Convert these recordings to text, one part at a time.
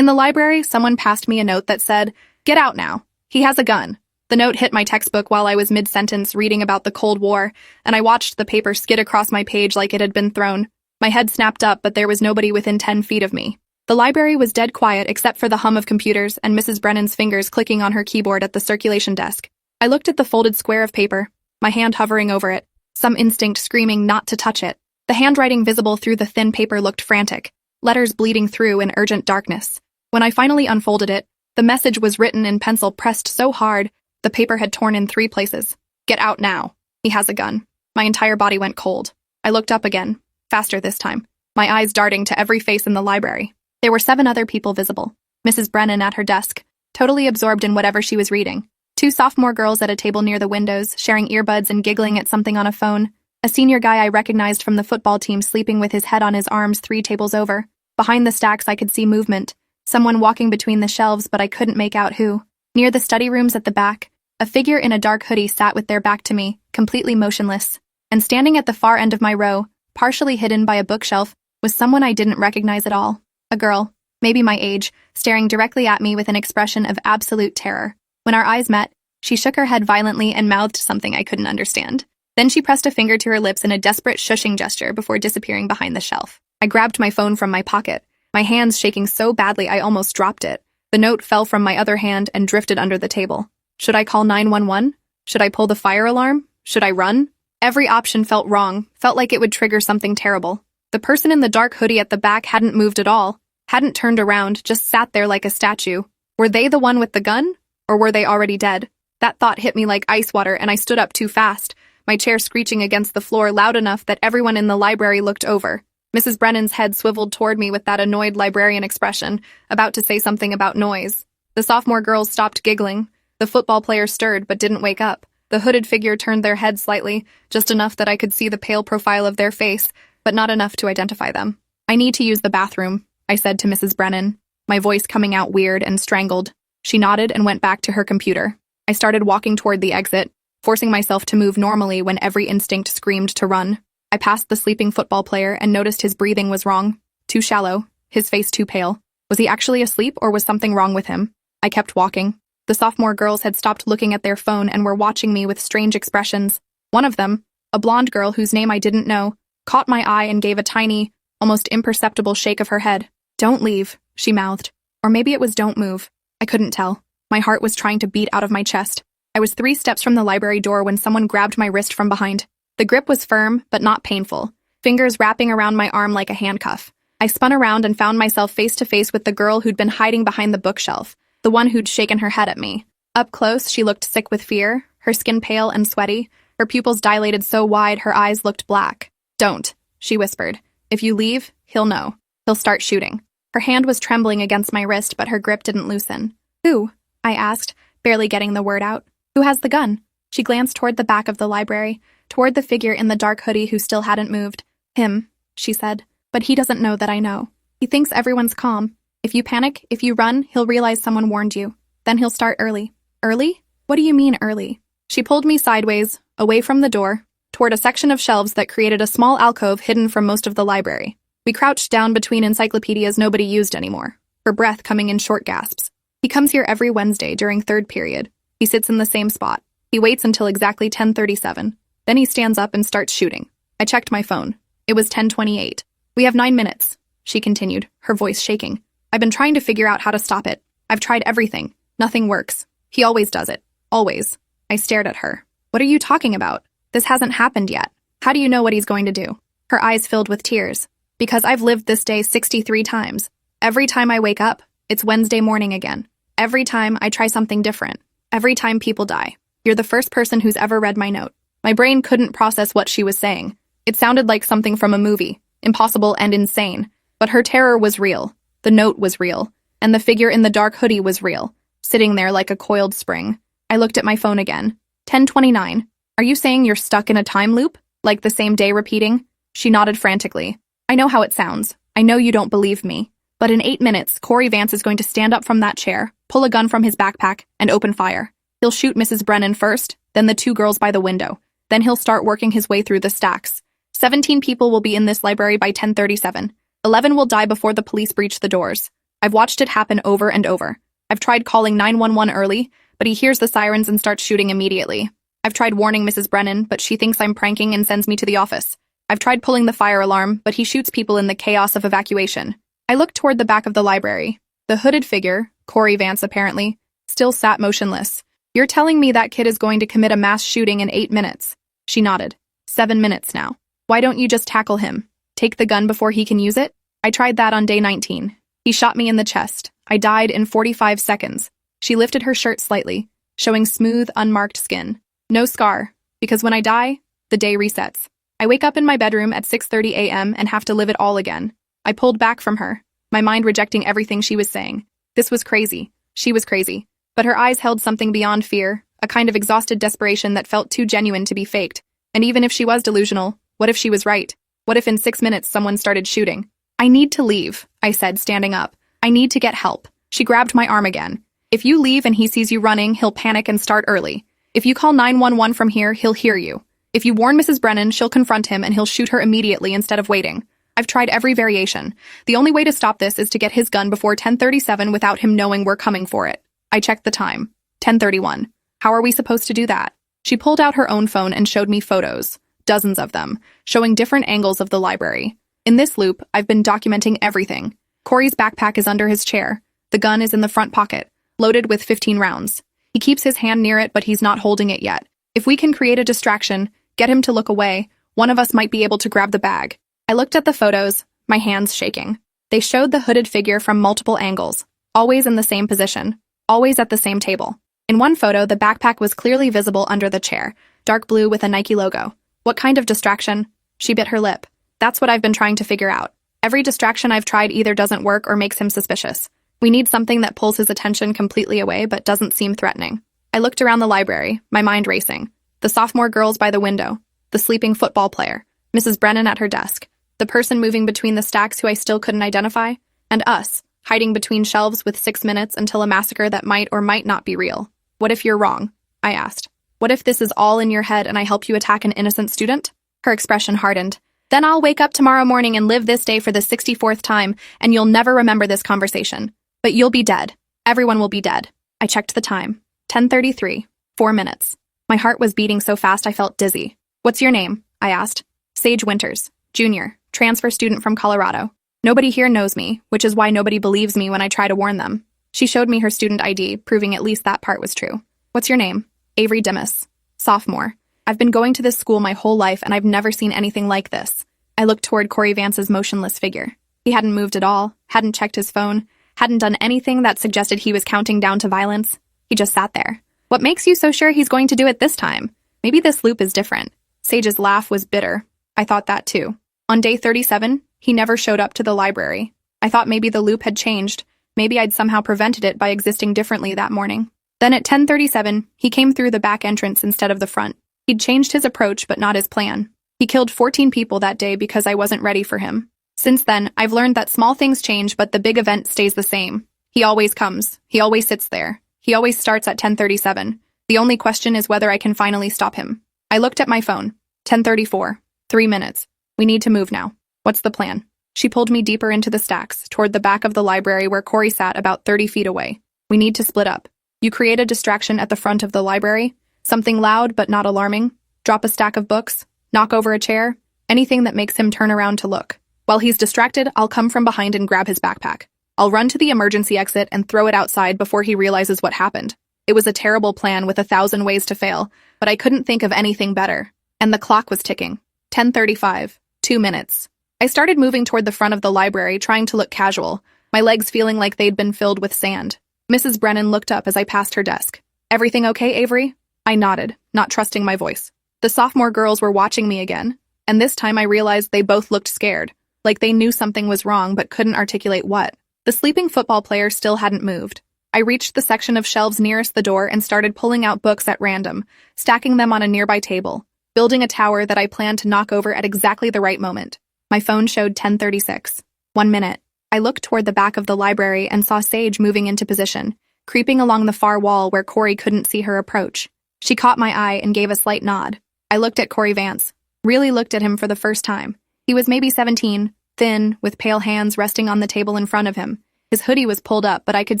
In the library, someone passed me a note that said, "Get out now. He has a gun." The note hit my textbook while I was mid-sentence reading about the Cold War, and I watched the paper skid across my page like it had been thrown. My head snapped up, but there was nobody within 10 feet of me. The library was dead quiet except for the hum of computers and Mrs. Brennan's fingers clicking on her keyboard at the circulation desk. I looked at the folded square of paper, my hand hovering over it, some instinct screaming not to touch it. The handwriting visible through the thin paper looked frantic, letters bleeding through in urgent darkness. When I finally unfolded it, the message was written in pencil pressed so hard, the paper had torn in 3 places. "Get out now. He has a gun." My entire body went cold. I looked up again, faster this time, my eyes darting to every face in the library. There were 7 other people visible. Mrs. Brennan at her desk, totally absorbed in whatever she was reading. 2 sophomore girls at a table near the windows, sharing earbuds and giggling at something on a phone. A senior guy I recognized from the football team sleeping with his head on his arms 3 tables over. Behind the stacks I could see movement, someone walking between the shelves, but I couldn't make out who. Near the study rooms at the back, a figure in a dark hoodie sat with their back to me, completely motionless. And standing at the far end of my row, partially hidden by a bookshelf, was someone I didn't recognize at all. A girl, maybe my age, staring directly at me with an expression of absolute terror. When our eyes met, she shook her head violently and mouthed something I couldn't understand. Then she pressed a finger to her lips in a desperate shushing gesture before disappearing behind the shelf. I grabbed my phone from my pocket, my hands shaking so badly I almost dropped it. The note fell from my other hand and drifted under the table. Should I call 911? Should I pull the fire alarm? Should I run? Every option felt wrong, felt like it would trigger something terrible. The person in the dark hoodie at the back hadn't moved at all, hadn't turned around, just sat there like a statue. Were they the one with the gun? Or were they already dead? That thought hit me like ice water, and I stood up too fast, my chair screeching against the floor loud enough that everyone in the library looked over. Mrs. Brennan's head swiveled toward me with that annoyed librarian expression, about to say something about noise. The sophomore girls stopped giggling. The football player stirred but didn't wake up. The hooded figure turned their head slightly, just enough that I could see the pale profile of their face, but not enough to identify them. "I need to use the bathroom," I said to Mrs. Brennan, my voice coming out weird and strangled. She nodded and went back to her computer. I started walking toward the exit, forcing myself to move normally when every instinct screamed to run. I passed the sleeping football player and noticed his breathing was wrong. Too shallow, his face too pale. Was he actually asleep or was something wrong with him? I kept walking. The sophomore girls had stopped looking at their phone and were watching me with strange expressions. One of them, a blonde girl whose name I didn't know, caught my eye and gave a tiny, almost imperceptible shake of her head. "Don't leave," she mouthed. Or maybe it was "don't move." I couldn't tell. My heart was trying to beat out of my chest. I was 3 steps from the library door when someone grabbed my wrist from behind. The grip was firm, but not painful, fingers wrapping around my arm like a handcuff. I spun around and found myself face to face with the girl who'd been hiding behind the bookshelf, the one who'd shaken her head at me. Up close, she looked sick with fear, her skin pale and sweaty, her pupils dilated so wide her eyes looked black. "Don't," she whispered. "If you leave, he'll know. He'll start shooting." Her hand was trembling against my wrist, but her grip didn't loosen. "Who?" I asked, barely getting the word out. "Who has the gun?" She glanced toward the back of the library, toward the figure in the dark hoodie who still hadn't moved. "Him," she said. "But he doesn't know that I know. He thinks everyone's calm. If you panic, if you run, he'll realize someone warned you. Then he'll start early." "Early? What do you mean early?" She pulled me sideways, away from the door, toward a section of shelves that created a small alcove hidden from most of the library. We crouched down between encyclopedias nobody used anymore, her breath coming in short gasps. "He comes here every Wednesday during 3rd period. He sits in the same spot. He waits until exactly 10:37. Then he stands up and starts shooting." I checked my phone. It was 10:28. "We have 9 minutes," she continued, her voice shaking. "I've been trying to figure out how to stop it. I've tried everything. Nothing works. He always does it. Always." I stared at her. "What are you talking about? This hasn't happened yet. How do you know what he's going to do?" Her eyes filled with tears. "Because I've lived this day 63 times. Every time I wake up, it's Wednesday morning again. Every time I try something different. Every time people die. You're the first person who's ever read my note." My brain couldn't process what she was saying. It sounded like something from a movie, impossible and insane. But her terror was real. The note was real. And the figure in the dark hoodie was real, sitting there like a coiled spring. I looked at my phone again. 10:29. "Are you saying you're stuck in a time loop? Like the same day repeating?" She nodded frantically. "I know how it sounds. I know you don't believe me. But in 8 minutes, Corey Vance is going to stand up from that chair, pull a gun from his backpack, and open fire. He'll shoot Mrs. Brennan first, then the 2 girls by the window. Then he'll start working his way through the stacks. 17 people will be in this library by 10:37. 11 will die before the police breach the doors. I've watched it happen over and over. I've tried calling 911 early, but he hears the sirens and starts shooting immediately. I've tried warning Mrs. Brennan, but she thinks I'm pranking and sends me to the office. I've tried pulling the fire alarm, but he shoots people in the chaos of evacuation. I looked toward the back of the library. The hooded figure, Corey Vance apparently, still sat motionless. You're telling me that kid is going to commit a mass shooting in 8 minutes? She nodded. 7 minutes now. Why don't you just tackle him? Take the gun before he can use it? I tried that on day 19. He shot me in the chest. I died in 45 seconds. She lifted her shirt slightly, showing smooth, unmarked skin. No scar, because when I die, the day resets. I wake up in my bedroom at 6:30 a.m. and have to live it all again. I pulled back from her, my mind rejecting everything she was saying. This was crazy. She was crazy. But her eyes held something beyond fear, a kind of exhausted desperation that felt too genuine to be faked. And even if she was delusional, what if she was right? What if in 6 minutes someone started shooting? I need to leave, I said, standing up. I need to get help. She grabbed my arm again. If you leave and he sees you running, he'll panic and start early. If you call 911 from here, he'll hear you. If you warn Mrs. Brennan, she'll confront him and he'll shoot her immediately instead of waiting. I've tried every variation. The only way to stop this is to get his gun before 10:37 without him knowing we're coming for it. I checked the time. 10:31. How are we supposed to do that? She pulled out her own phone and showed me photos, dozens of them, showing different angles of the library. In this loop, I've been documenting everything. Corey's backpack is under his chair. The gun is in the front pocket, loaded with 15 rounds. He keeps his hand near it, but he's not holding it yet. If we can create a distraction, get him to look away, one of us might be able to grab the bag. I looked at the photos, my hands shaking. They showed the hooded figure from multiple angles, always in the same position, always at the same table. In one photo, the backpack was clearly visible under the chair, dark blue with a Nike logo. What kind of distraction? She bit her lip. That's what I've been trying to figure out. Every distraction I've tried either doesn't work or makes him suspicious. We need something that pulls his attention completely away but doesn't seem threatening. I looked around the library, my mind racing. The sophomore girls by the window, the sleeping football player, Mrs. Brennan at her desk, the person moving between the stacks who I still couldn't identify, and us, hiding between shelves with 6 minutes until a massacre that might or might not be real. What if you're wrong? I asked. What if this is all in your head and I help you attack an innocent student? Her expression hardened. Then I'll wake up tomorrow morning and live this day for the 64th time, and you'll never remember this conversation. But you'll be dead. Everyone will be dead. I checked the time. 10:33. 4 minutes. My heart was beating so fast I felt dizzy. What's your name? I asked. Sage Winters, Jr., transfer student from Colorado. Nobody here knows me, which is why nobody believes me when I try to warn them. She showed me her student ID, proving at least that part was true. What's your name? Avery Dimas. Sophomore. I've been going to this school my whole life and I've never seen anything like this. I looked toward Corey Vance's motionless figure. He hadn't moved at all, hadn't checked his phone, hadn't done anything that suggested he was counting down to violence. He just sat there. What makes you so sure he's going to do it this time? Maybe this loop is different. Sage's laugh was bitter. I thought that too. On day 37, he never showed up to the library. I thought maybe the loop had changed. Maybe I'd somehow prevented it by existing differently that morning. Then at 10:37, he came through the back entrance instead of the front. He'd changed his approach but not his plan. He killed 14 people that day because I wasn't ready for him. Since then, I've learned that small things change but the big event stays the same. He always comes. He always sits there. He always starts at 10:37. The only question is whether I can finally stop him. I looked at my phone. 10:34. 3 minutes. We need to move now. What's the plan? She pulled me deeper into the stacks, toward the back of the library where Corey sat about 30 feet away. We need to split up. You create a distraction at the front of the library, something loud but not alarming, drop a stack of books, knock over a chair, anything that makes him turn around to look. While he's distracted, I'll come from behind and grab his backpack. I'll run to the emergency exit and throw it outside before he realizes what happened. It was a terrible plan with 1,000 ways to fail, but I couldn't think of anything better. And the clock was ticking. 10:35. 2 minutes. I started moving toward the front of the library, trying to look casual, my legs feeling like they'd been filled with sand. Mrs. Brennan looked up as I passed her desk. Everything okay, Avery? I nodded, not trusting my voice. The sophomore girls were watching me again, and this time I realized they both looked scared, like they knew something was wrong but couldn't articulate what. The sleeping football player still hadn't moved. I reached the section of shelves nearest the door and started pulling out books at random, stacking them on a nearby table, building a tower that I planned to knock over at exactly the right moment. My phone showed 10:36. 1 minute. I looked toward the back of the library and saw Sage moving into position, creeping along the far wall where Corey couldn't see her approach. She caught my eye and gave a slight nod. I looked at Corey Vance. Really looked at him for the first time. He was maybe 17, thin, with pale hands resting on the table in front of him. His hoodie was pulled up, but I could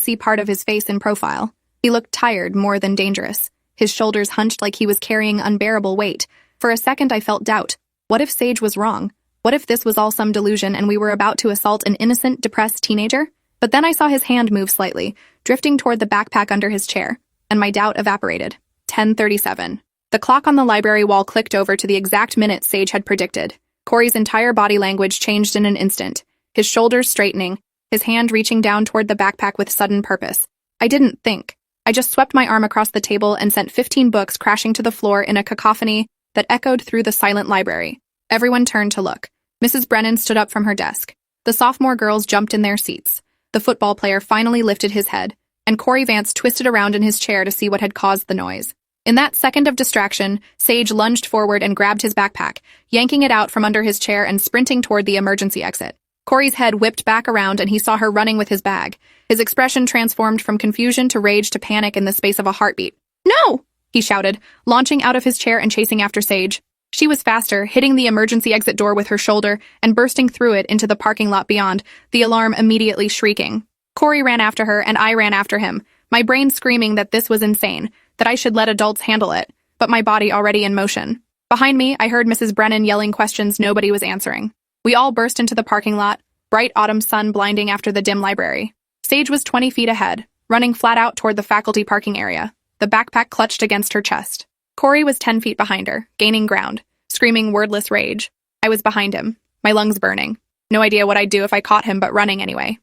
see part of his face in profile. He looked tired more than dangerous. His shoulders hunched like he was carrying unbearable weight. For a second, I felt doubt. What if Sage was wrong? What if this was all some delusion and we were about to assault an innocent, depressed teenager? But then I saw his hand move slightly, drifting toward the backpack under his chair, and my doubt evaporated. 10:37. The clock on the library wall clicked over to the exact minute Sage had predicted. Corey's entire body language changed in an instant, his shoulders straightening, his hand reaching down toward the backpack with sudden purpose. I didn't think. I just swept my arm across the table and sent 15 books crashing to the floor in a cacophony that echoed through the silent library. Everyone turned to look. Mrs. Brennan stood up from her desk. The sophomore girls jumped in their seats. The football player finally lifted his head, and Corey Vance twisted around in his chair to see what had caused the noise. In that second of distraction, Sage lunged forward and grabbed his backpack, yanking it out from under his chair and sprinting toward the emergency exit. Corey's head whipped back around and he saw her running with his bag. His expression transformed from confusion to rage to panic in the space of a heartbeat. "No!" he shouted, launching out of his chair and chasing after Sage. She was faster, hitting the emergency exit door with her shoulder and bursting through it into the parking lot beyond, the alarm immediately shrieking. Corey ran after her and I ran after him, my brain screaming that this was insane, that I should let adults handle it, but my body already in motion. Behind me, I heard Mrs. Brennan yelling questions nobody was answering. We all burst into the parking lot, bright autumn sun blinding after the dim library. Sage was 20 feet ahead, running flat out toward the faculty parking area, the backpack clutched against her chest. Corey was 10 feet behind her, gaining ground, screaming wordless rage. I was behind him, my lungs burning. No idea what I'd do if I caught him, but running anyway.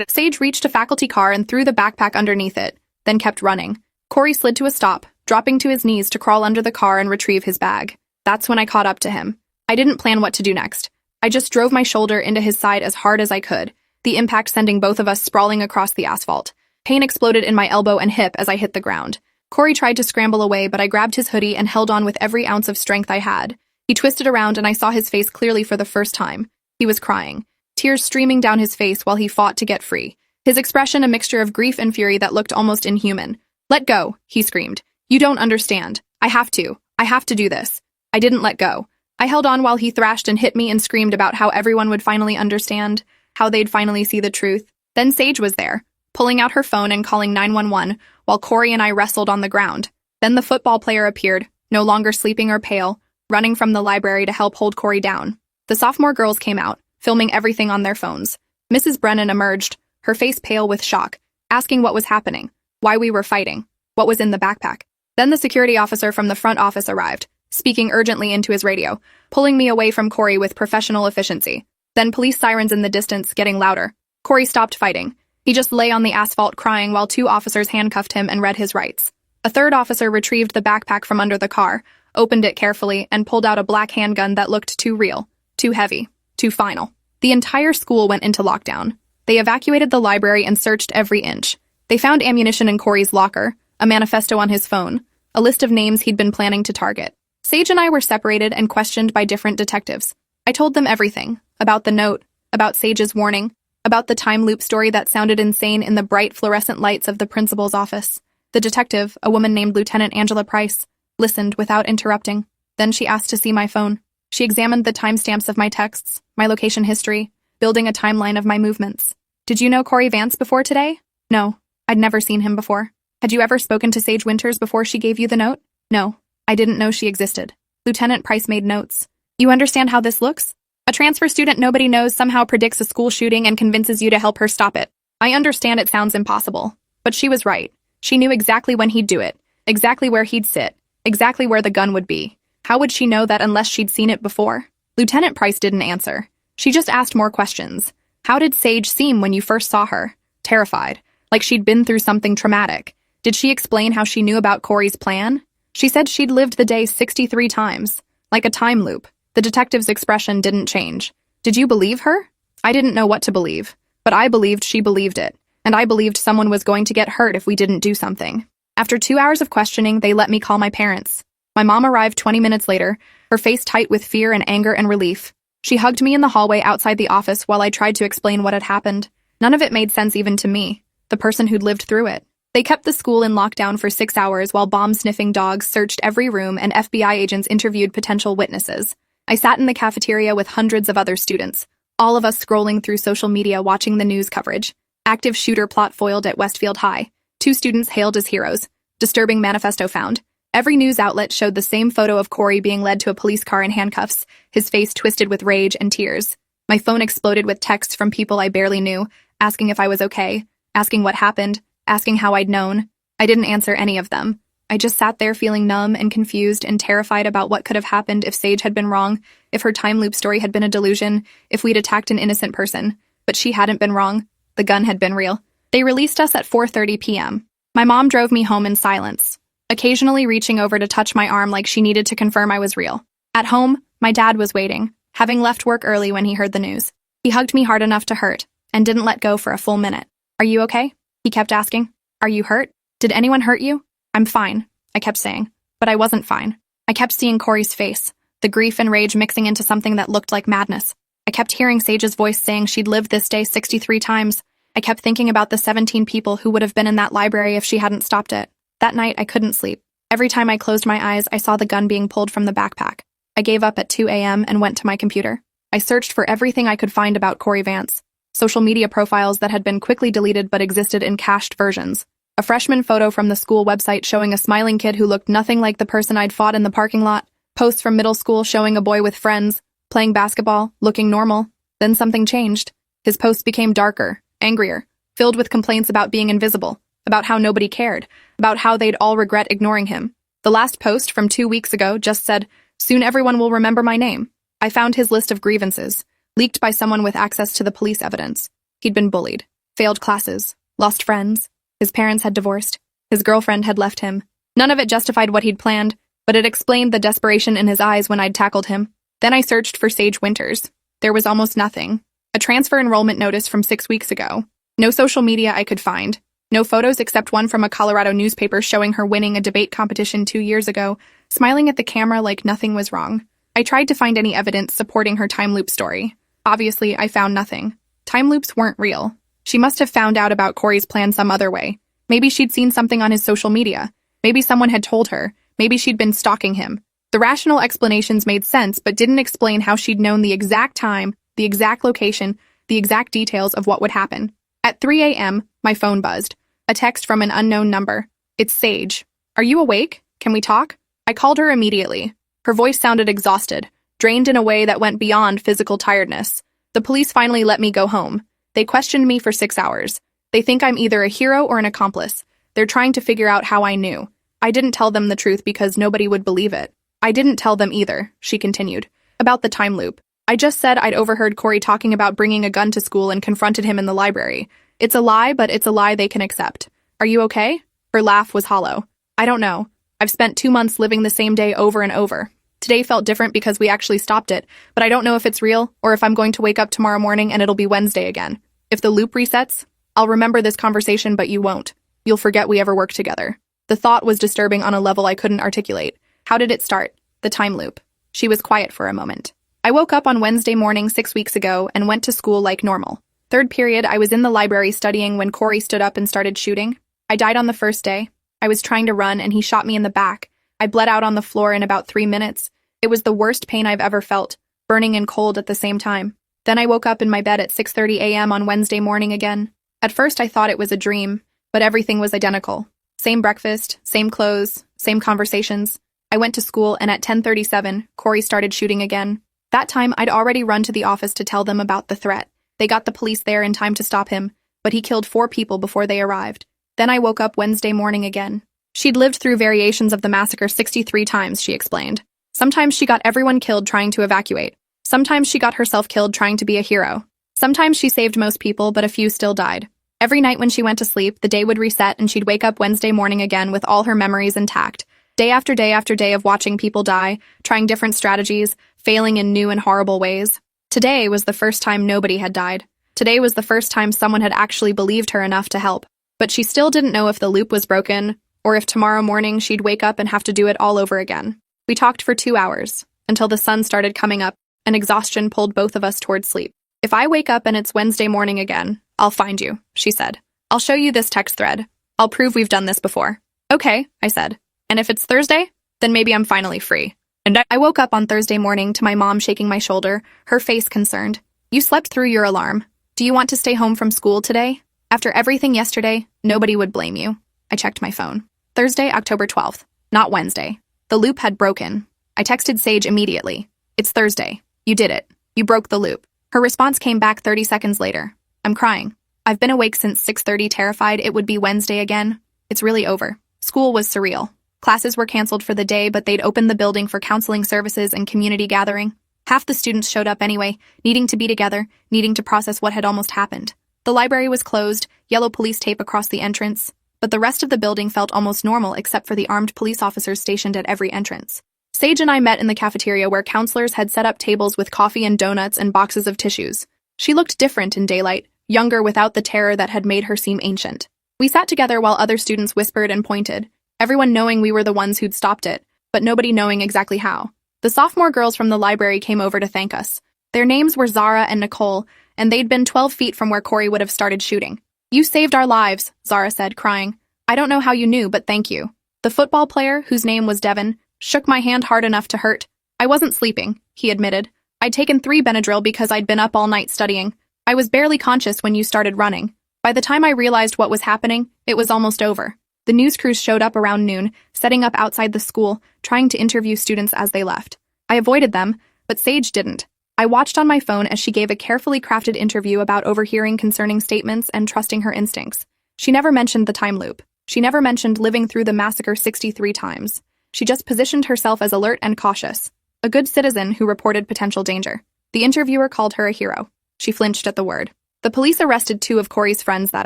Sage reached a faculty car and threw the backpack underneath it, then kept running. Corey slid to a stop, dropping to his knees to crawl under the car and retrieve his bag. That's when I caught up to him. I didn't plan what to do next. I just drove my shoulder into his side as hard as I could, the impact sending both of us sprawling across the asphalt. Pain exploded in my elbow and hip as I hit the ground. Corey tried to scramble away, but I grabbed his hoodie and held on with every ounce of strength I had. He twisted around and I saw his face clearly for the first time. He was crying, tears streaming down his face while he fought to get free. His expression a mixture of grief and fury that looked almost inhuman. "Let go," he screamed. "You don't understand. I have to do this." I didn't let go. I held on while he thrashed and hit me and screamed about how everyone would finally understand, how they'd finally see the truth. Then Sage was there, pulling out her phone and calling 911, while Corey and I wrestled on the ground. Then the football player appeared, no longer sleeping or pale, running from the library to help hold Corey down. The sophomore girls came out, filming everything on their phones. Mrs. Brennan emerged, her face pale with shock, asking what was happening, why we were fighting, what was in the backpack. Then the security officer from the front office arrived, speaking urgently into his radio, pulling me away from Corey with professional efficiency. Then police sirens in the distance getting louder. Corey stopped fighting. He just lay on the asphalt crying while 2 officers handcuffed him and read his rights. A 3rd officer retrieved the backpack from under the car, opened it carefully, and pulled out a black handgun that looked too real, too heavy, too final. The entire school went into lockdown. They evacuated the library and searched every inch. They found ammunition in Corey's locker, a manifesto on his phone, a list of names he'd been planning to target. Sage and I were separated and questioned by different detectives. I told them everything, about the note, about Sage's warning, about the time loop story that sounded insane in the bright fluorescent lights of the principal's office. The detective, a woman named Lieutenant Angela Price, listened without interrupting. Then she asked to see my phone. She examined the timestamps of my texts, my location history, building a timeline of my movements. "Did you know Corey Vance before today?" "No, I'd never seen him before." "Had you ever spoken to Sage Winters before she gave you the note?" "No, I didn't know she existed." Lieutenant Price made notes. "You understand how this looks? A transfer student nobody knows somehow predicts a school shooting and convinces you to help her stop it. I understand it sounds impossible, but she was right. She knew exactly when he'd do it, exactly where he'd sit, exactly where the gun would be. How would she know that unless she'd seen it before?" Lieutenant Price didn't answer. She just asked more questions. "How did Sage seem when you first saw her?" "Terrified, like she'd been through something traumatic." "Did she explain how she knew about Corey's plan?" "She said she'd lived the day 63 times, like a time loop." The detective's expression didn't change. "Did you believe her?" I didn't know what to believe, but I believed she believed it, and I believed someone was going to get hurt if we didn't do something. After 2 hours of questioning, they let me call my parents. My mom arrived 20 minutes later, her face tight with fear and anger and relief. She hugged me in the hallway outside the office while I tried to explain what had happened. None of it made sense even to me, the person who'd lived through it. They kept the school in lockdown for 6 hours while bomb-sniffing dogs searched every room and FBI agents interviewed potential witnesses. I sat in the cafeteria with hundreds of other students, all of us scrolling through social media watching the news coverage. Active shooter plot foiled at Westfield High. 2 students hailed as heroes. Disturbing manifesto found. Every news outlet showed the same photo of Corey being led to a police car in handcuffs, his face twisted with rage and tears. My phone exploded with texts from people I barely knew, asking if I was okay, asking what happened, asking how I'd known. I didn't answer any of them. I just sat there feeling numb and confused and terrified about what could have happened if Sage had been wrong, if her time loop story had been a delusion, if we'd attacked an innocent person. But she hadn't been wrong. The gun had been real. They released us at 4:30 p.m. My mom drove me home in silence, occasionally reaching over to touch my arm like she needed to confirm I was real. At home, my dad was waiting, having left work early when he heard the news. He hugged me hard enough to hurt, and didn't let go for a full minute. "Are you okay?" he kept asking. "Are you hurt? Did anyone hurt you?" "I'm fine," I kept saying. But I wasn't fine. I kept seeing Corey's face, the grief and rage mixing into something that looked like madness. I kept hearing Sage's voice saying she'd lived this day 63 times. I kept thinking about the 17 people who would have been in that library if she hadn't stopped it. That night, I couldn't sleep. Every time I closed my eyes, I saw the gun being pulled from the backpack. I gave up at 2 a.m. and went to my computer. I searched for everything I could find about Corey Vance. Social media profiles that had been quickly deleted but existed in cached versions. A freshman photo from the school website showing a smiling kid who looked nothing like the person I'd fought in the parking lot. Posts from middle school showing a boy with friends, playing basketball, looking normal. Then something changed. His posts became darker, angrier, filled with complaints about being invisible, about how nobody cared, about how they'd all regret ignoring him. The last post from 2 weeks ago just said, "Soon everyone will remember my name." I found his list of grievances, leaked by someone with access to the police evidence. He'd been bullied, failed classes, lost friends. His parents had divorced. His girlfriend had left him. None of it justified what he'd planned, but it explained the desperation in his eyes when I'd tackled him. Then I searched for Sage Winters. There was almost nothing. A transfer enrollment notice from 6 weeks ago. No social media I could find. No photos except one from a Colorado newspaper showing her winning a debate competition 2 years ago, smiling at the camera like nothing was wrong. I tried to find any evidence supporting her time loop story. Obviously, I found nothing. Time loops weren't real. She must have found out about Corey's plan some other way. Maybe she'd seen something on his social media. Maybe someone had told her. Maybe she'd been stalking him. The rational explanations made sense, but didn't explain how she'd known the exact time, the exact location, the exact details of what would happen. At 3 a.m., my phone buzzed. A text from an unknown number. "It's Sage. Are you awake? Can we talk?" I called her immediately. Her voice sounded exhausted, drained in a way that went beyond physical tiredness. The police finally let me go home. They questioned me for 6 hours. They think I'm either a hero or an accomplice. They're trying to figure out how I knew. I didn't tell them the truth because nobody would believe it. I didn't tell them either, she continued, about the time loop. I just said I'd overheard Corey talking about bringing a gun to school and confronted him in the library. It's a lie, but it's a lie they can accept. "Are you okay?" Her laugh was hollow. "I don't know. I've spent 2 months living the same day over and over. Today felt different because we actually stopped it, but I don't know if it's real or if I'm going to wake up tomorrow morning and it'll be Wednesday again. If the loop resets, I'll remember this conversation, but you won't. You'll forget we ever worked together." The thought was disturbing on a level I couldn't articulate. How did it start? The time loop. She was quiet for a moment. "I woke up on Wednesday morning 6 weeks ago and went to school like normal. Third period, I was in the library studying when Corey stood up and started shooting. I died on the first day. I was trying to run and he shot me in the back. I bled out on the floor in about 3 minutes. It was the worst pain I've ever felt, burning and cold at the same time. Then I woke up in my bed at 6:30 a.m. on Wednesday morning again. At first I thought it was a dream, but everything was identical. Same breakfast, same clothes, same conversations. I went to school and at 10:37, Corey started shooting again. That time I'd already run to the office to tell them about the threat. They got the police there in time to stop him, but he killed 4 people before they arrived. Then I woke up Wednesday morning again. She'd lived through variations of the massacre 63 times, she explained. Sometimes she got everyone killed trying to evacuate. Sometimes she got herself killed trying to be a hero. Sometimes she saved most people, but a few still died. Every night when she went to sleep, the day would reset and she'd wake up Wednesday morning again with all her memories intact. Day after day after day of watching people die, trying different strategies, failing in new and horrible ways. Today was the first time nobody had died. Today was the first time someone had actually believed her enough to help. But she still didn't know if the loop was broken, or if tomorrow morning she'd wake up and have to do it all over again. We talked for 2 hours, until the sun started coming up, and exhaustion pulled both of us toward sleep. "If I wake up and it's Wednesday morning again, I'll find you," she said. "I'll show you this text thread. I'll prove we've done this before." "Okay," I said. "And if it's Thursday, then maybe I'm finally free." And I woke up on Thursday morning to my mom shaking my shoulder, her face concerned. "You slept through your alarm. Do you want to stay home from school today?" After everything yesterday, nobody would blame you. I checked my phone. Thursday, October 12th, not Wednesday. The loop had broken. I texted Sage immediately. It's Thursday. You did it. You broke the loop. Her response came back 30 seconds later. I'm crying. I've been awake since 6:30, terrified it would be Wednesday again. It's really over. School was surreal. Classes were canceled for the day, but they'd opened the building for counseling services and community gathering. Half the students showed up anyway, needing to be together, needing to process what had almost happened. The library was closed, yellow police tape across the entrance, but the rest of the building felt almost normal except for the armed police officers stationed at every entrance. Sage and I met in the cafeteria where counselors had set up tables with coffee and donuts and boxes of tissues. She looked different in daylight, younger without the terror that had made her seem ancient. We sat together while other students whispered and pointed, everyone knowing we were the ones who'd stopped it, but nobody knowing exactly how. The sophomore girls from the library came over to thank us. Their names were Zara and Nicole, and they'd been 12 feet from where Corey would have started shooting. You saved our lives, Zara said, crying. I don't know how you knew, but thank you. The football player, whose name was Devin, shook my hand hard enough to hurt. I wasn't sleeping, he admitted. I'd taken 3 Benadryl because I'd been up all night studying. I was barely conscious when you started running. By the time I realized what was happening, it was almost over. The news crews showed up around noon, setting up outside the school, trying to interview students as they left. I avoided them, but Sage didn't. I watched on my phone as she gave a carefully crafted interview about overhearing concerning statements and trusting her instincts. She never mentioned the time loop. She never mentioned living through the massacre 63 times. She just positioned herself as alert and cautious. A good citizen who reported potential danger. The interviewer called her a hero. She flinched at the word. The police arrested 2 of Corey's friends that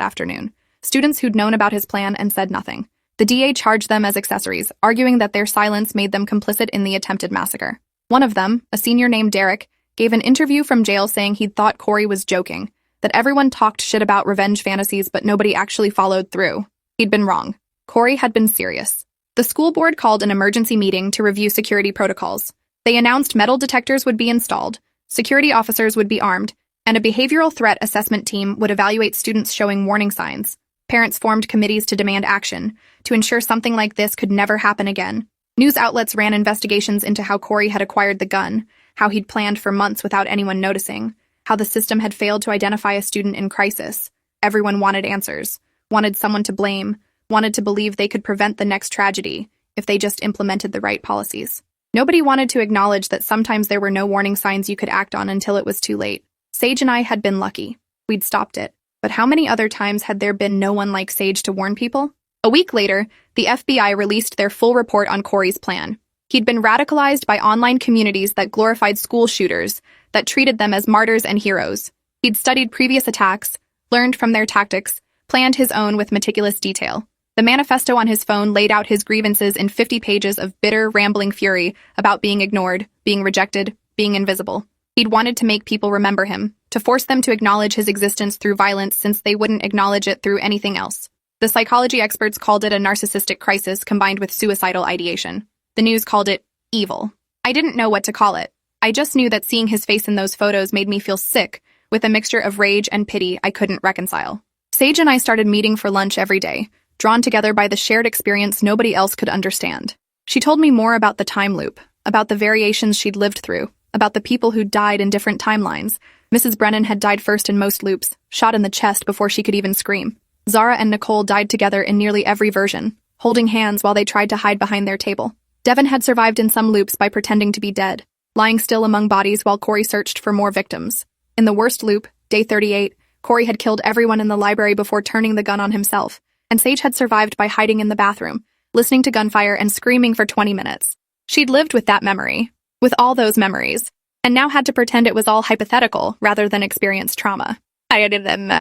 afternoon, students who'd known about his plan and said nothing. The DA charged them as accessories, arguing that their silence made them complicit in the attempted massacre. One of them, a senior named Derek, gave an interview from jail saying he'd thought Corey was joking, that everyone talked shit about revenge fantasies but nobody actually followed through. He'd been wrong. Corey had been serious. The school board called an emergency meeting to review security protocols. They announced metal detectors would be installed, security officers would be armed, and a behavioral threat assessment team would evaluate students showing warning signs. Parents formed committees to demand action, to ensure something like this could never happen again. News outlets ran investigations into how Corey had acquired the gun, how he'd planned for months without anyone noticing, how the system had failed to identify a student in crisis. Everyone wanted answers, wanted someone to blame, wanted to believe they could prevent the next tragedy if they just implemented the right policies. Nobody wanted to acknowledge that sometimes there were no warning signs you could act on until it was too late. Sage and I had been lucky. We'd stopped it. But how many other times had there been no one like Sage to warn people? A week later, the FBI released their full report on Corey's plan. He'd been radicalized by online communities that glorified school shooters, that treated them as martyrs and heroes. He'd studied previous attacks, learned from their tactics, planned his own with meticulous detail. The manifesto on his phone laid out his grievances in 50 pages of bitter, rambling fury about being ignored, being rejected, being invisible. He'd wanted to make people remember him, to force them to acknowledge his existence through violence since they wouldn't acknowledge it through anything else. The psychology experts called it a narcissistic crisis combined with suicidal ideation. The news called it evil. I didn't know what to call it. I just knew that seeing his face in those photos made me feel sick, with a mixture of rage and pity I couldn't reconcile. Sage and I started meeting for lunch every day, drawn together by the shared experience nobody else could understand. She told me more about the time loop, about the variations she'd lived through, about the people who'd died in different timelines. Mrs. Brennan had died first in most loops, shot in the chest before she could even scream. Zara and Nicole died together in nearly every version, holding hands while they tried to hide behind their table. Devin had survived in some loops by pretending to be dead, lying still among bodies while Corey searched for more victims. In the worst loop, day 38, Corey had killed everyone in the library before turning the gun on himself, and Sage had survived by hiding in the bathroom, listening to gunfire and screaming for 20 minutes. She'd lived with that memory, with all those memories, and now had to pretend it was all hypothetical rather than experienced trauma.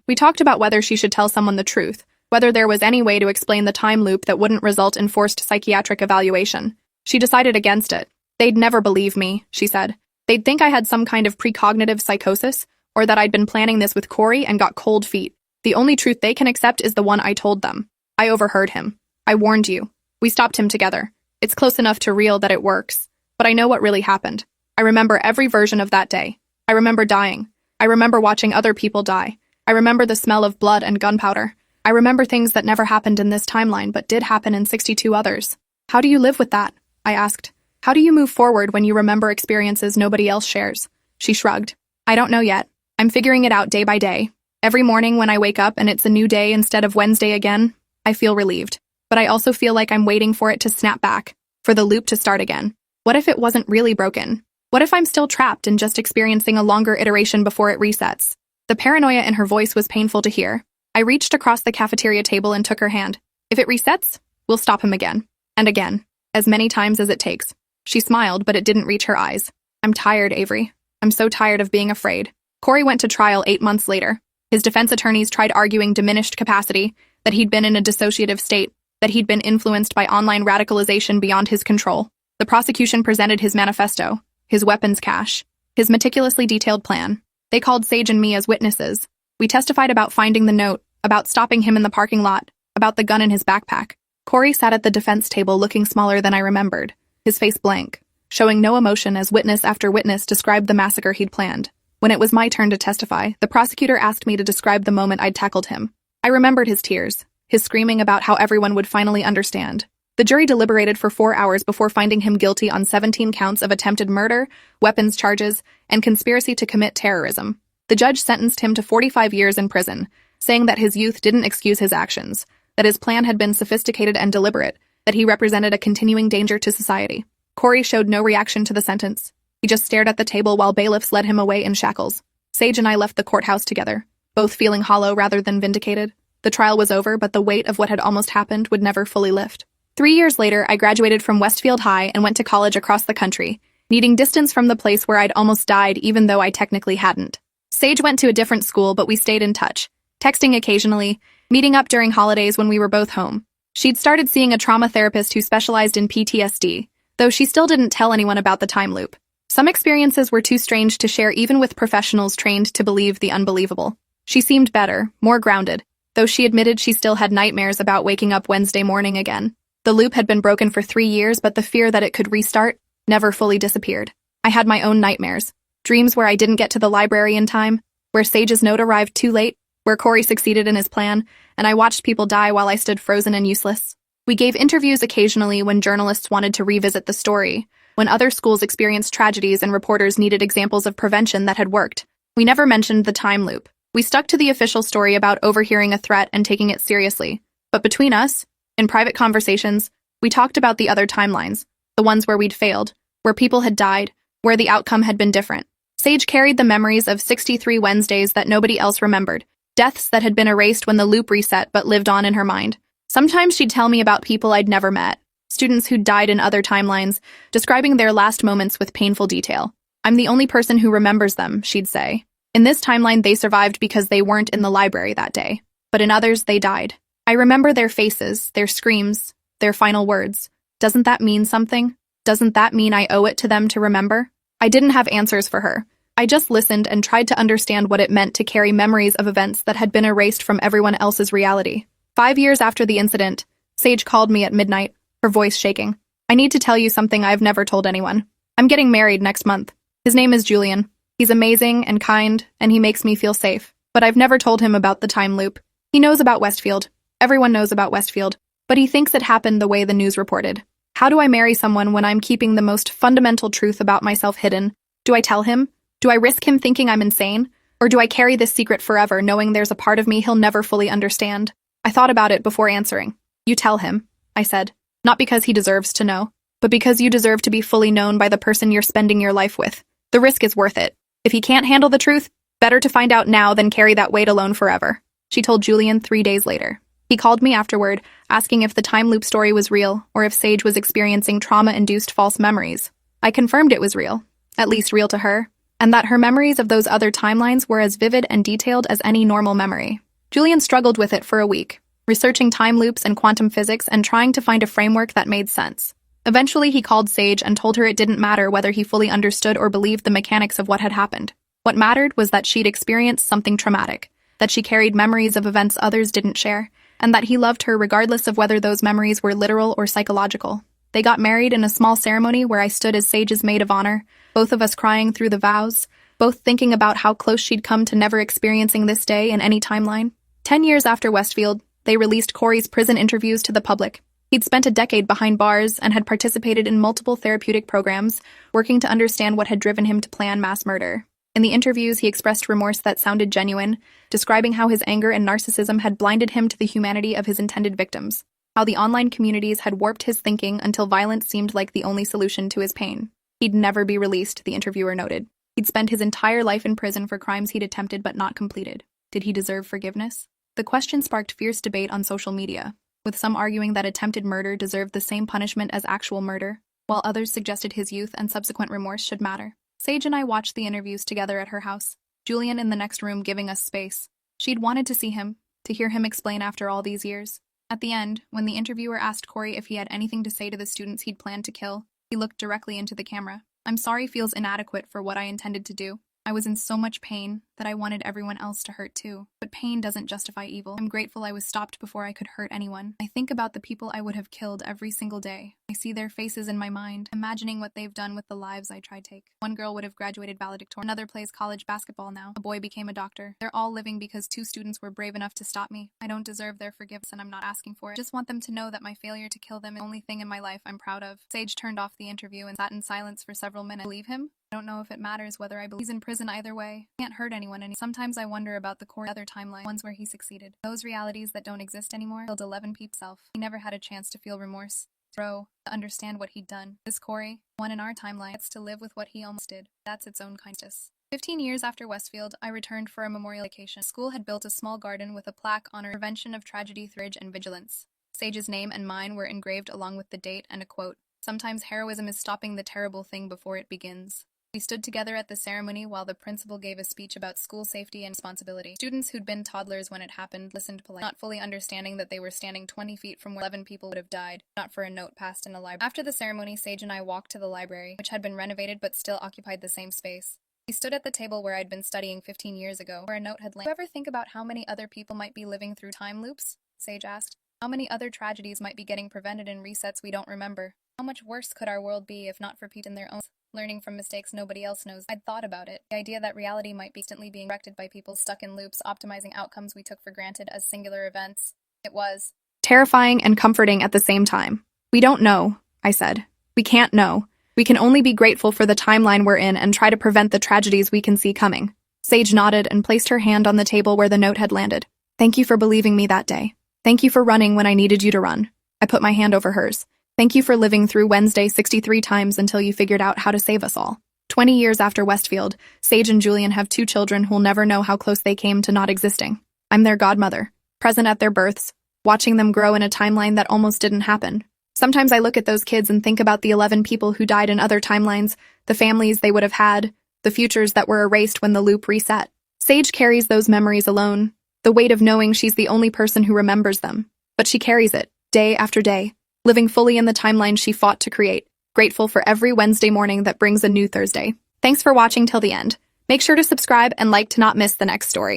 We talked about whether she should tell someone the truth, whether there was any way to explain the time loop that wouldn't result in forced psychiatric evaluation. She decided against it. They'd never believe me, she said. They'd think I had some kind of precognitive psychosis, or that I'd been planning this with Corey and got cold feet. The only truth they can accept is the one I told them. I overheard him. I warned you. We stopped him together. It's close enough to real that it works. But I know what really happened. I remember every version of that day. I remember dying. I remember watching other people die. I remember the smell of blood and gunpowder. I remember things that never happened in this timeline but did happen in 62 others. How do you live with that? I asked. How do you move forward when you remember experiences nobody else shares? She shrugged. I don't know yet. I'm figuring it out day by day. Every morning when I wake up and it's a new day instead of Wednesday again, I feel relieved. But I also feel like I'm waiting for it to snap back, for the loop to start again. What if it wasn't really broken? What if I'm still trapped and just experiencing a longer iteration before it resets? The paranoia in her voice was painful to hear. I reached across the cafeteria table and took her hand. If it resets, we'll stop him again. And again. As many times as it takes. She smiled, but it didn't reach her eyes. I'm tired, Avery. I'm so tired of being afraid. Corey went to trial 8 months later. His defense attorneys tried arguing diminished capacity, that he'd been in a dissociative state, that he'd been influenced by online radicalization beyond his control. The prosecution presented his manifesto, his weapons cache, his meticulously detailed plan. They called Sage and me as witnesses. We testified about finding the note, about stopping him in the parking lot, about the gun in his backpack. Corey sat at the defense table looking smaller than I remembered, his face blank, showing no emotion as witness after witness described the massacre he'd planned. When it was my turn to testify, the prosecutor asked me to describe the moment I'd tackled him. I remembered his tears, his screaming about how everyone would finally understand. The jury deliberated for 4 hours before finding him guilty on 17 counts of attempted murder, weapons charges, and conspiracy to commit terrorism. The judge sentenced him to 45 years in prison, saying that his youth didn't excuse his actions, that his plan had been sophisticated and deliberate, that he represented a continuing danger to society. Corey showed no reaction to the sentence. He just stared at the table while bailiffs led him away in shackles. Sage and I left the courthouse together, both feeling hollow rather than vindicated. The trial was over, but the weight of what had almost happened would never fully lift. 3 years later, I graduated from Westfield High and went to college across the country, needing distance from the place where I'd almost died even though I technically hadn't. Sage went to a different school, but we stayed in touch, texting occasionally, meeting up during holidays when we were both home. She'd started seeing a trauma therapist who specialized in PTSD, though she still didn't tell anyone about the time loop. Some experiences were too strange to share even with professionals trained to believe the unbelievable. She seemed better, more grounded, though she admitted she still had nightmares about waking up Wednesday morning again. The loop had been broken for 3 years, but the fear that it could restart never fully disappeared. I had my own nightmares, dreams where I didn't get to the library in time, where Sage's note arrived too late, where Corey succeeded in his plan, and I watched people die while I stood frozen and useless. We gave interviews occasionally when journalists wanted to revisit the story, when other schools experienced tragedies and reporters needed examples of prevention that had worked. We never mentioned the time loop. We stuck to the official story about overhearing a threat and taking it seriously. But between us, in private conversations, we talked about the other timelines, the ones where we'd failed, where people had died, where the outcome had been different. Sage carried the memories of 63 Wednesdays that nobody else remembered, deaths that had been erased when the loop reset but lived on in her mind. Sometimes she'd tell me about people I'd never met, students who'd died in other timelines, describing their last moments with painful detail. I'm the only person who remembers them, she'd say. In this timeline, they survived because they weren't in the library that day, but in others, they died. I remember their faces, their screams, their final words. Doesn't that mean something? Doesn't that mean I owe it to them to remember? I didn't have answers for her. I just listened and tried to understand what it meant to carry memories of events that had been erased from everyone else's reality. 5 years after the incident, Sage called me at midnight, her voice shaking. I need to tell you something I've never told anyone. I'm getting married next month. His name is Julian. He's amazing and kind, and he makes me feel safe. But I've never told him about the time loop. He knows about Westfield. Everyone knows about Westfield. But he thinks it happened the way the news reported. How do I marry someone when I'm keeping the most fundamental truth about myself hidden? Do I tell him? Do I risk him thinking I'm insane? Or do I carry this secret forever, knowing there's a part of me he'll never fully understand? I thought about it before answering. You tell him, I said. Not because he deserves to know, but because you deserve to be fully known by the person you're spending your life with. The risk is worth it. If he can't handle the truth, better to find out now than carry that weight alone forever, she told Julian 3 days later. He called me afterward, asking if the time loop story was real or if Sage was experiencing trauma-induced false memories. I confirmed it was real, at least real to her, and that her memories of those other timelines were as vivid and detailed as any normal memory. Julian struggled with it for a week, researching time loops and quantum physics and trying to find a framework that made sense. Eventually, he called Sage and told her it didn't matter whether he fully understood or believed the mechanics of what had happened. What mattered was that she'd experienced something traumatic, that she carried memories of events others didn't share, and that he loved her regardless of whether those memories were literal or psychological. They got married in a small ceremony where I stood as Sage's maid of honor, both of us crying through the vows, both thinking about how close she'd come to never experiencing this day in any timeline. 10 years after Westfield, they released Corey's prison interviews to the public. He'd spent a decade behind bars and had participated in multiple therapeutic programs, working to understand what had driven him to plan mass murder. In the interviews, he expressed remorse that sounded genuine, describing how his anger and narcissism had blinded him to the humanity of his intended victims, how the online communities had warped his thinking until violence seemed like the only solution to his pain. He'd never be released, the interviewer noted. He'd spent his entire life in prison for crimes he'd attempted but not completed. Did he deserve forgiveness? The question sparked fierce debate on social media, with some arguing that attempted murder deserved the same punishment as actual murder, while others suggested his youth and subsequent remorse should matter. Sage and I watched the interviews together at her house, Julian in the next room giving us space. She'd wanted to see him, to hear him explain after all these years. At the end, when the interviewer asked Corey if he had anything to say to the students he'd planned to kill, he looked directly into the camera. "I'm sorry feels inadequate for what I intended to do. I was in so much pain that I wanted everyone else to hurt too. But pain doesn't justify evil. I'm grateful I was stopped before I could hurt anyone. I think about the people I would have killed every single day. I see their faces in my mind, imagining what they've done with the lives I tried to take. One girl would have graduated valedictorian. Another plays college basketball now. A boy became a doctor. They're all living because 2 students were brave enough to stop me. I don't deserve their forgiveness and I'm not asking for it. I just want them to know that my failure to kill them is the only thing in my life I'm proud of." Sage turned off the interview and sat in silence for several minutes. Believe him? I don't know if it matters whether I believe he's in prison either way. He can't hurt anyone and sometimes I wonder about the core other timeline, ones where he succeeded. Those realities that don't exist anymore killed 11 people. He never had a chance to feel remorse, to understand what he'd done. This Corey, one in our timeline, gets to live with what he almost did. That's its own kindness. 15 years after Westfield, I returned for a memorial vacation. School had built a small garden with a plaque honoring prevention of tragedy through courage and vigilance. Sage's name and mine were engraved along with the date and a quote. "Sometimes heroism is stopping the terrible thing before it begins." We stood together at the ceremony while the principal gave a speech about school safety and responsibility. Students who'd been toddlers when it happened listened politely, not fully understanding that they were standing 20 feet from where 11 people would have died, not for a note passed in a library. After the ceremony, Sage and I walked to the library, which had been renovated but still occupied the same space. We stood at the table where I'd been studying 15 years ago, where a note had landed. "Do you ever think about how many other people might be living through time loops?" Sage asked. "How many other tragedies might be getting prevented in resets we don't remember? How much worse could our world be if not for people in their own learning from mistakes nobody else knows?" I'd thought about it. The idea that reality might be constantly being corrected by people stuck in loops, optimizing outcomes we took for granted as singular events. It was terrifying and comforting at the same time. "We don't know," I said. "We can't know. We can only be grateful for the timeline we're in and try to prevent the tragedies we can see coming." Sage nodded and placed her hand on the table where the note had landed. "Thank you for believing me that day. Thank you for running when I needed you to run." I put my hand over hers. "Thank you for living through Wednesday 63 times until you figured out how to save us all." 20 years after Westfield, Sage and Julian have 2 children who'll never know how close they came to not existing. I'm their godmother, present at their births, watching them grow in a timeline that almost didn't happen. Sometimes I look at those kids and think about the 11 people who died in other timelines, the families they would have had, the futures that were erased when the loop reset. Sage carries those memories alone, the weight of knowing she's the only person who remembers them. But she carries it, day after day, living fully in the timeline she fought to create, grateful for every Wednesday morning that brings a new Thursday. Thanks for watching till the end. Make sure to subscribe and like to not miss the next story.